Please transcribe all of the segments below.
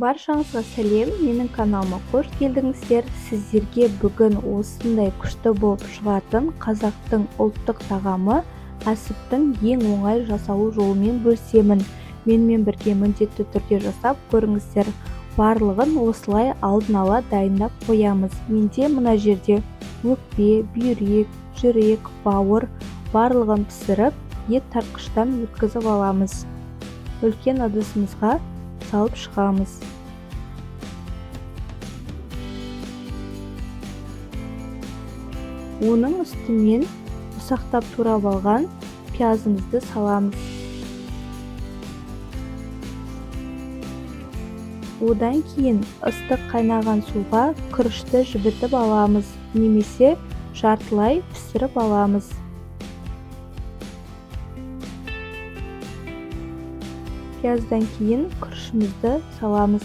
Баршаңызға сәлем, менің каналыма қош келдіңіздер. Сіздерге бүгін осындай күшті болып шығатын қазақтың ұлттық тағамы әсіптің ең оңай жасалу жолымен бөлісемін. Менімен бірге міндетті түрде жасап көріңіздер. Барлығын осылай алдын ала дайындап қоямыз. Менде мына жерде өкпе, бүйрек, жүрек, бауыр барлығын пісіріп, ет тартқыштан өткізіп аламыз. Үлкен ыдысымызға салып шығамыз. Оның үстімен ұсақтап турап алған пиязымызды саламыз. Одан кейін ыстық қайнаған суға күрішті жібітіп аламыз, немесе жартылай пісіріп аламыз. Пияздан кейін күрішімізді саламыз.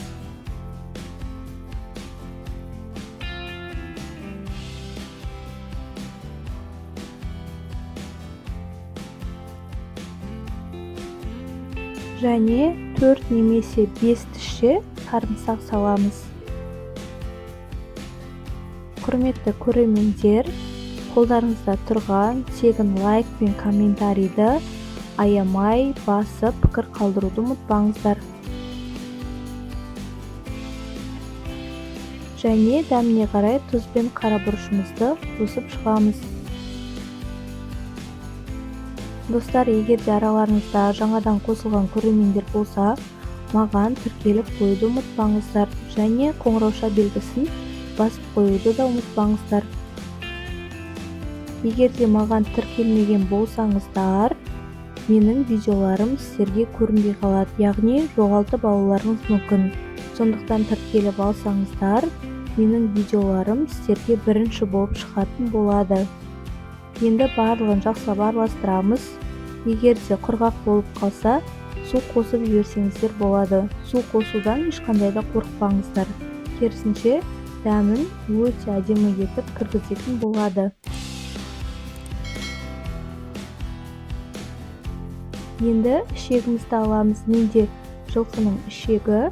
Және 4 немесе 5 тісше сарымсақ саламыз. Құрметті көрермендер, қолдарыңызда тұрған тегін лайк пен комментарийді аямай басып пікір қалдыруды ұмытпаңыздар. Және дәміне қарай тұз бен қарабұрышымызды қосып шығамыз. Достар, егер де араларыңызда жаңадан қосылған көрермендер болса, маған тіркеліп қоюды ұмытпаңыздар. Және қоңырауша белгісін басып қоюды да ұмытпаңыздар. Егер де маған тіркелмеген болсаңыздар, менің видеоларым сіздерге көрінбей қалады, яғни жоғалтып алуларыңыз мүмкін. Сондықтан тіркеліп алсаңыздар, менің видеоларым сіздерге бірінші болып шығатын болады. Енді барлығын жақсылап араластырамыз. Егер де құрғақ болып қалса, су қосып жіберсеңіздер болады. Су қосудан ешқандай да қорықпаңыздар. Керісінше, дәмін өте әдемі етіп кіргізетін болады. Енді ішегімізді аламыз. Менде жылқының ішегі.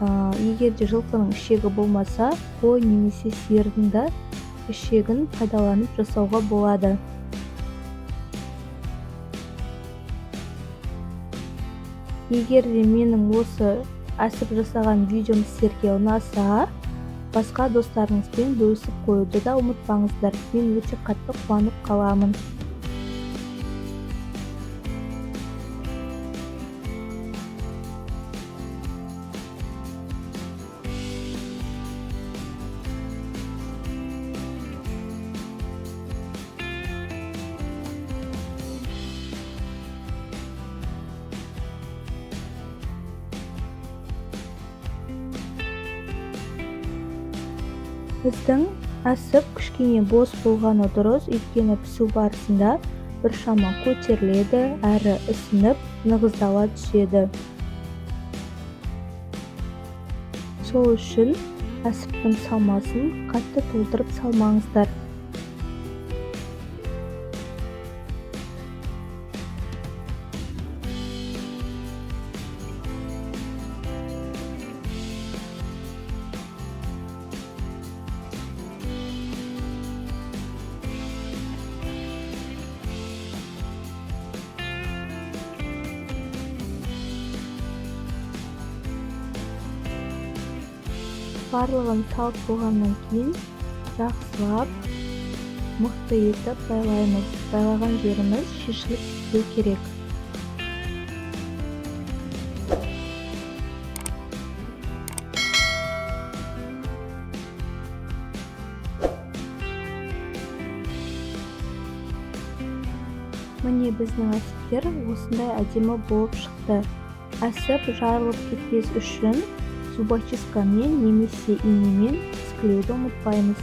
Егер де жылқының ішегі болмаса, қой немесе сиырдың да ішегін пайдаланып жасауға болады. Егер де менің осы әсіп жасаған видеом сіздерге ұнаса, басқа достарыңызбен бөлісіп қоюды да ұмытпаңыздар. Мен өте қатты қуанып қаламын. Біздің әсіп кішкене бос болғаны дұрыс, өйткені пісу барысында біршама көтеріледі, әрі ісініп, нығыздала түседі. Сол үшін әсіптің салмасын қатты толтырып салмаңыздар. Барлығын салып болғаннан кейін жақсылап мықты етіп байлаймыз. Байлаған жеріміз шешіліп кетпеу керек. Міне біздің әсіптер осындай әдемі болып шықты. Әсіп жарылып кетпес үшін зубочисткамен немесе инемен тізгілеуді ұмытпаймыз.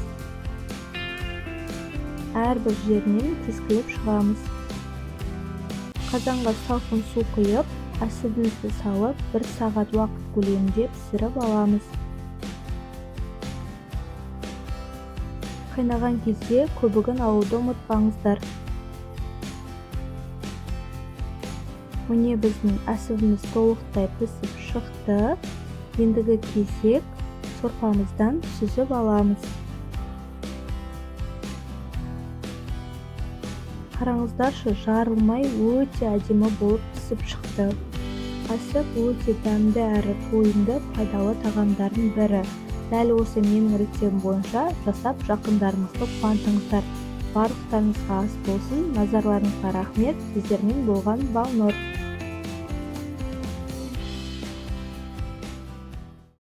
Әрбір жерінен тізгілеп шығамыз. Қазанға салқын су құйып, әсібімізді салып, 1 сағат уақыт көлемінде пісіріп аламыз. Қайнаған кезде көбігін алуды ұмытпаңыздар. Міне біздің әсібіміз толықтай пісіп шықты. Ендігі кезек сорпамыздан сүзіп аламыз. Қараңыздаршы, жарылмай өте әдемі болып пісіп шықты. Асып өте дәмді әрі тойымды пайдалы тағамдардың бірі. Дәл осы менің рецептім бойынша жасап жақындарыңызды қуантыңыздар. Барлықтарыңызға ас болсын. Назарларыңызға рахмет. Сіздермен болған Балнұр.